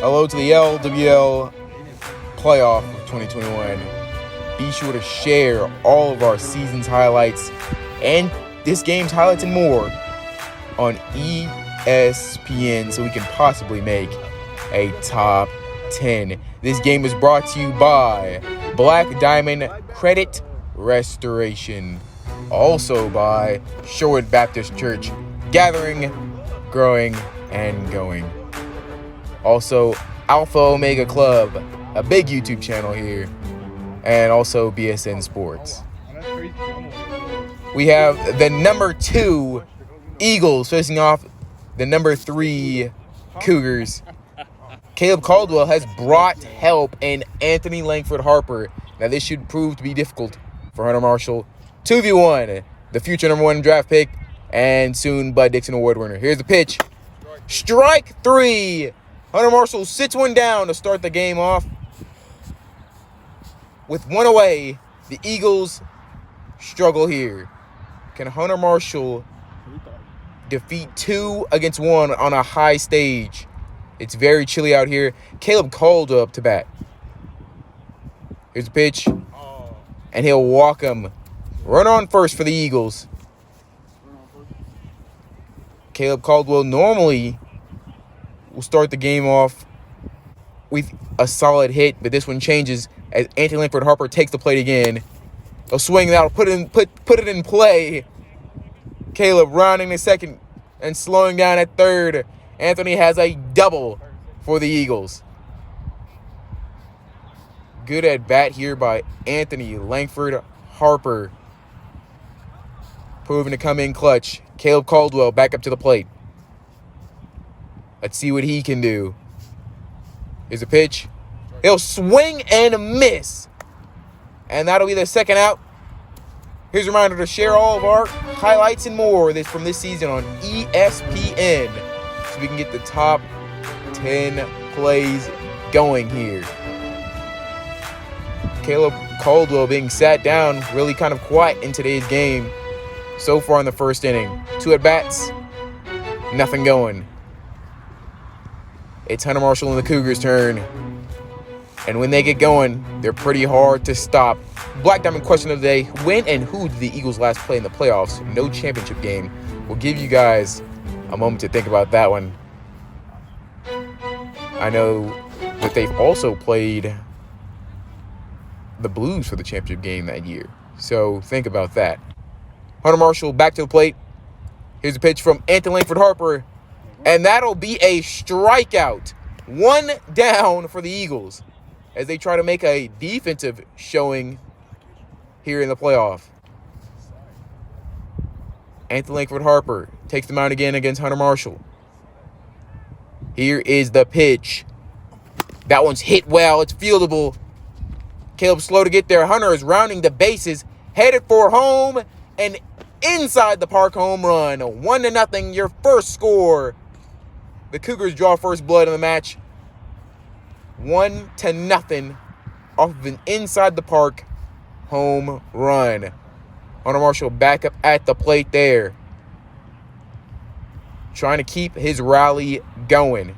Hello to the LWL playoff of 2021. Be sure to share all of our season's highlights and this game's highlights and more on ESPN so we can possibly make a top 10. This game is brought to you by Black Diamond Credit Restoration. Also by Sherwood Baptist Church, gathering, growing, and going. Also, Alpha Omega Club, a big YouTube channel here, and also BSN Sports. We have the number 2 Eagles facing off the number 3 Cougars. Caleb Caldwell has brought help in Anthony Langford Harper. Now this should prove to be difficult for Hunter Marshall. 2v1, the future number 1 draft pick, and soon Bud Dixon Award winner. Here's the pitch. Strike 3. Hunter Marshall sits one down to start the game off. With one away, the Eagles struggle here. Can Hunter Marshall defeat 2 against 1 on a high stage? It's very chilly out here. Caleb Caldwell up to bat. Here's the pitch. And he'll walk him. Run on first for the Eagles. Caleb Caldwell normally will start the game off with a solid hit, but this one changes as Anthony Langford Harper takes the plate again. He'll swing that, put it in play. Caleb rounding to second and slowing down at third. Anthony has a double for the Eagles. Good at bat here by Anthony Langford Harper. Proving to come in clutch. Caleb Caldwell back up to the plate. Let's see what he can do. Here's a pitch. He'll swing and miss. And that'll be the second out. Here's a reminder to share all of our highlights and more from this season on ESPN so we can get the top 10 plays going here. Caleb Caldwell being sat down, really kind of quiet in today's game so far in the first inning. 2 at-bats, nothing going. It's Hunter Marshall and the Cougars' turn. And when they get going, they're pretty hard to stop. Black Diamond question of the day: when and who did the Eagles last play in the playoffs? No championship game. We'll give you guys a moment to think about that one. I know that they've also played the Blues for the championship game that year. So think about that. Hunter Marshall back to the plate. Here's a pitch from Anthony Langford Harper. And that'll be a strikeout. 1 down for the Eagles as they try to make a defensive showing here in the playoff. Anthony Langford Harper takes the mound again against Hunter Marshall. Here is the pitch. That one's hit well. It's fieldable. Caleb slow to get there. Hunter is rounding the bases, headed for home, and inside the park home run. 1-0, your first score. The Cougars draw first blood in the match. 1-0 off of an inside the park home run. Hunter Marshall back up at the plate there, trying to keep his rally going.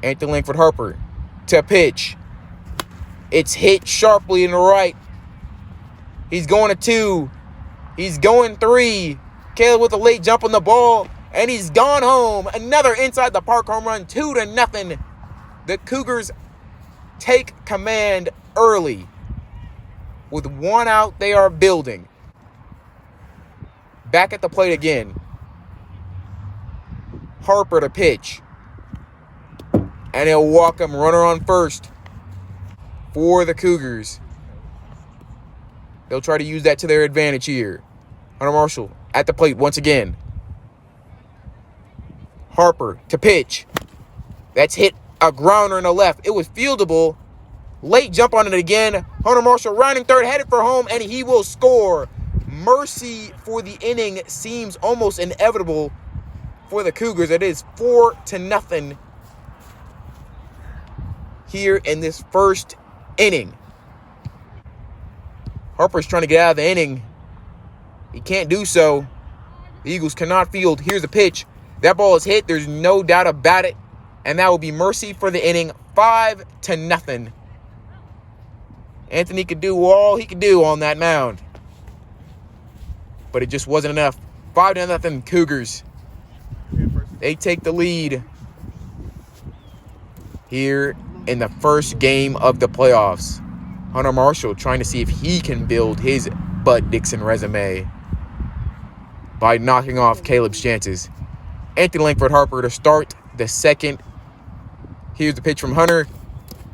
Anthony Langford Harper to pitch. It's hit sharply in the right. He's going to 2. He's going 3. Caleb with a late jump on the ball, and he's gone home. Another inside the park home run, 2-0. The Cougars take command early. With 1 out, they are building. Back at the plate again. Harper to pitch. And he'll walk him, runner on first for the Cougars. They'll try to use that to their advantage here. Hunter Marshall at the plate once again. Harper to pitch. That's hit a grounder in the left. It was fieldable. Late jump on it again. Hunter Marshall rounding third, headed for home, and he will score. Mercy for the inning seems almost inevitable for the Cougars. It is 4-0 here in this first inning. Harper's trying to get out of the inning. He can't do so. The Eagles cannot field. Here's the pitch. That ball is hit. There's no doubt about it. And that will be mercy for the inning, 5-0. Anthony could do all he could do on that mound. But it just wasn't enough. 5-0 Cougars. They take the lead here in the first game of the playoffs. Hunter Marshall trying to see if he can build his Bud Dixon resume by knocking off Caleb's chances. Anthony Langford Harper to start the second. Here's the pitch from Hunter.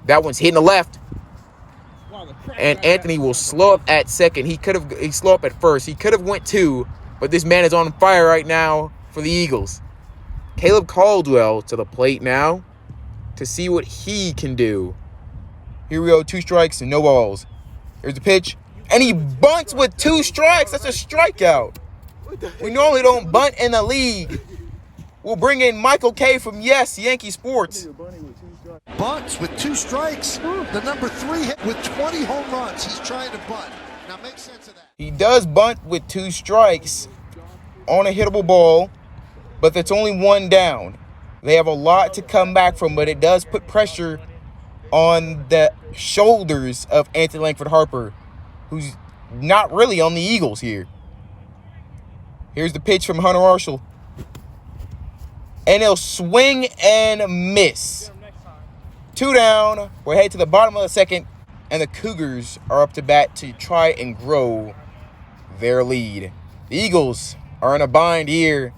That one's hitting the left. And Anthony will slow up at second. He slow up at first. He could have went 2, but this man is on fire right now for the Eagles. Caleb Caldwell to the plate now to see what he can do. Here we go, 2 strikes and no balls. Here's the pitch, and he bunts with 2 strikes. That's a strikeout. We normally don't bunt in the league. We'll bring in Michael K from Yankee Sports. Bunts with 2 strikes. The number 3 hit with 20 home runs. He's trying to bunt. Now make sense of that. He does bunt with 2 strikes on a hittable ball, but that's only 1 down. They have a lot to come back from, but it does put pressure on the shoulders of Anthony Langford Harper, who's not really on the Eagles here. Here's the pitch from Hunter Marshall. And he'll swing and miss. 2 down. We're headed to the bottom of the second, and the Cougars are up to bat to try and grow their lead. The Eagles are in a bind here.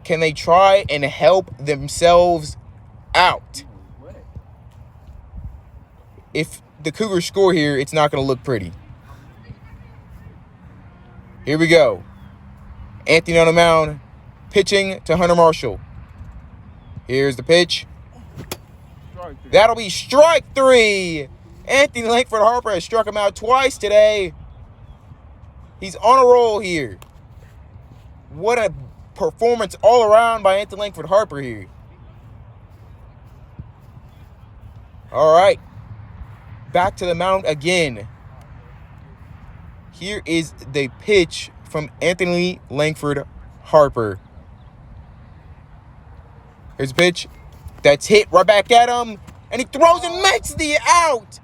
Can they try and help themselves out? If the Cougars score here, it's not going to look pretty. Here we go. Anthony on the mound, pitching to Hunter Marshall. Here's the pitch. That'll be strike 3. Anthony Langford Harper has struck him out twice today. He's on a roll here. What a performance all around by Anthony Langford Harper here. All right. Back to the mound again. Here is the pitch from Anthony Langford Harper. Here's the pitch. That's hit right back at him. And he throws and makes the out.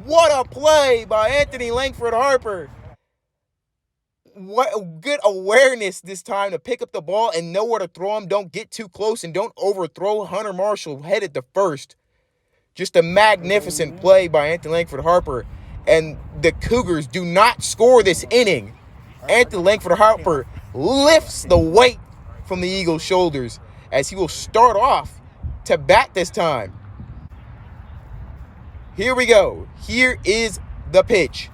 What a play by Anthony Langford Harper. What good awareness this time to pick up the ball and know where to throw him. Don't get too close and don't overthrow Hunter Marshall headed to first. Just a magnificent play by Anthony Langford Harper. And the Cougars do not score this inning. Anthony Langford Harper lifts the weight from the Eagles' shoulders as he will start off to bat this time. Here we go. Here is the pitch.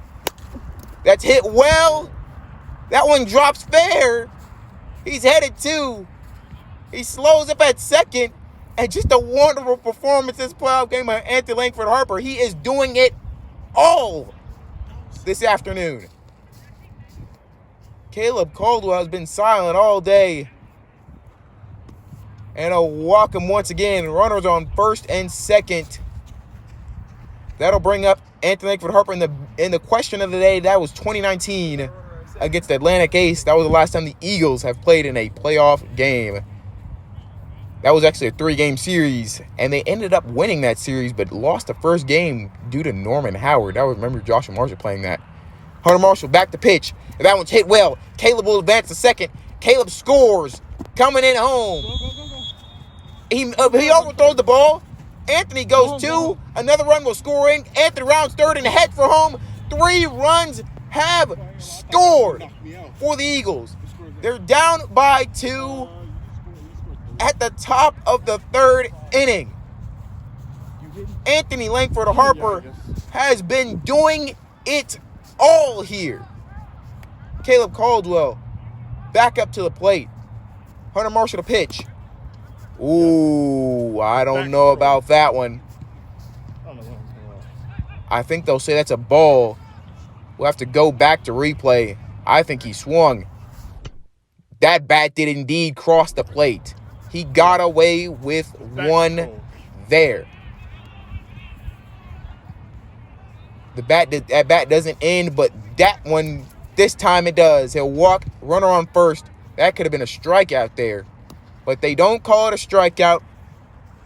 That's hit well. That one drops fair. He's headed 2. He slows up at second. And just a wonderful performance this playoff game by Anthony Langford Harper. He is doing it all this afternoon. Caleb Caldwell has been silent all day. And I'll walk him once again. Runners on first and second. That'll bring up Anthony Langford Harper in the question of the day. That was 2019 against the Atlantic Ace. That was the last time the Eagles have played in a playoff game. That was actually a 3-game series, and they ended up winning that series, but lost the first game due to Norman Howard. I remember Joshua Marshall playing that. Hunter Marshall back to pitch. And that one's hit well. Caleb will advance to second. Caleb scores. Coming in home. He overthrows the ball. Anthony goes 2. Another run will score in. Anthony rounds third and heads for home. 3 runs have scored for the Eagles. They're down by 2 at the top of the 3rd inning. Anthony Langford Harper has been doing it all here. Caleb Caldwell back up to the plate. Hunter Marshall to pitch. Ooh, I don't know about that one. I think they'll say that's a ball. We'll have to go back to replay. I think he swung. That bat did indeed cross the plate. He got away with one there. That bat doesn't end, but that one, this time it does. He'll walk, runner on first. That could have been a strikeout there. But they don't call it a strikeout.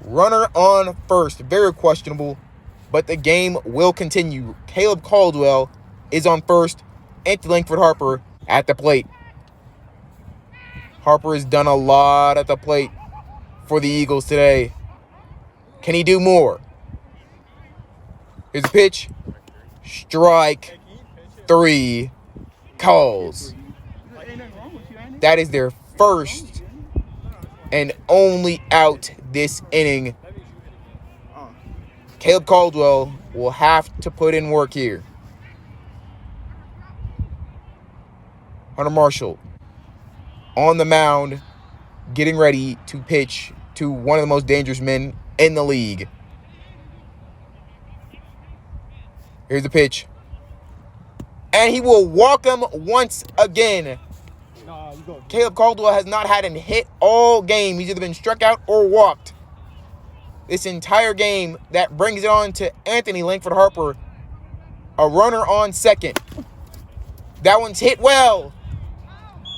Runner on first. Very questionable, but the game will continue. Caleb Caldwell is on first. Anthony Langford Harper at the plate. Harper has done a lot at the plate for the Eagles today. Can he do more? Here's a pitch. Strike 3 calls. That is their first and only out this inning. Caleb Caldwell will have to put in work here. Hunter Marshall on the mound, getting ready to pitch to one of the most dangerous men in the league. Here's the pitch. And he will walk him once again. Caleb Caldwell has not had a hit all game. He's either been struck out or walked this entire game. That brings it on to Anthony Langford Harper. A runner on second. That one's hit well.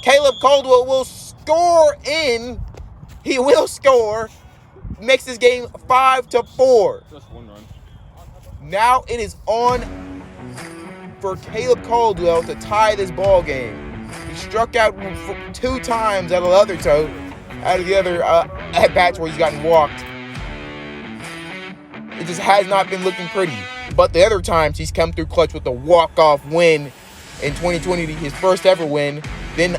Caleb Caldwell will score in. He will score. Makes this game 5-4. Just one run. Now it is on for Caleb Caldwell to tie this ball game. He struck out 2 times out of the other at-bats where he's gotten walked. It just has not been looking pretty. But the other times he's come through clutch with a walk-off win in 2020, his first ever win. Then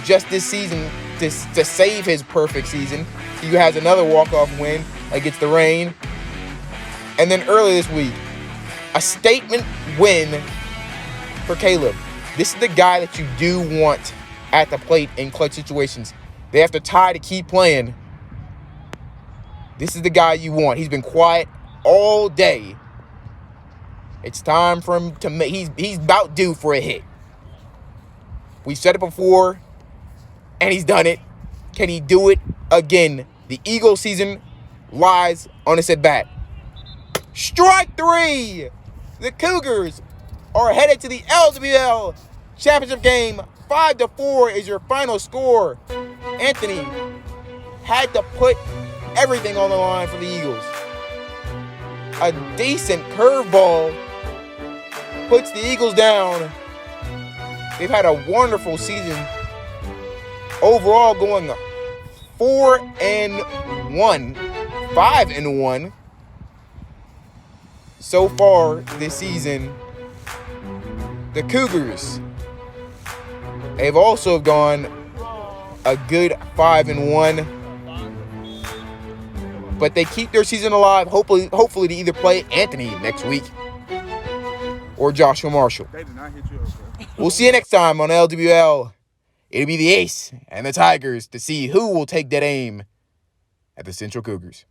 just this season, to save his perfect season, he has another walk-off win against the Rain. And then earlier this week, a statement win for Caleb. This is the guy that you do want at the plate in clutch situations. They have to tie to keep playing. This is the guy you want. He's been quiet all day. It's time for him to make. He's about due for a hit. We've said it before, and he's done it. Can he do it again? The Eagle season lies on his at-bat. Strike 3! The Cougars are headed to the LWL championship game. 5-4 is your final score. Anthony had to put everything on the line for the Eagles. A decent curveball puts the Eagles down. They've had a wonderful season. Overall going 4-1, 5-1 so far this season. The Cougars, they've also gone a good 5-1. But they keep their season alive, hopefully to either play Anthony next week or Joshua Marshall. They did not hit you up, bro. We'll see you next time on LWL. It'll be the Ace and the Tigers to see who will take that aim at the Central Cougars.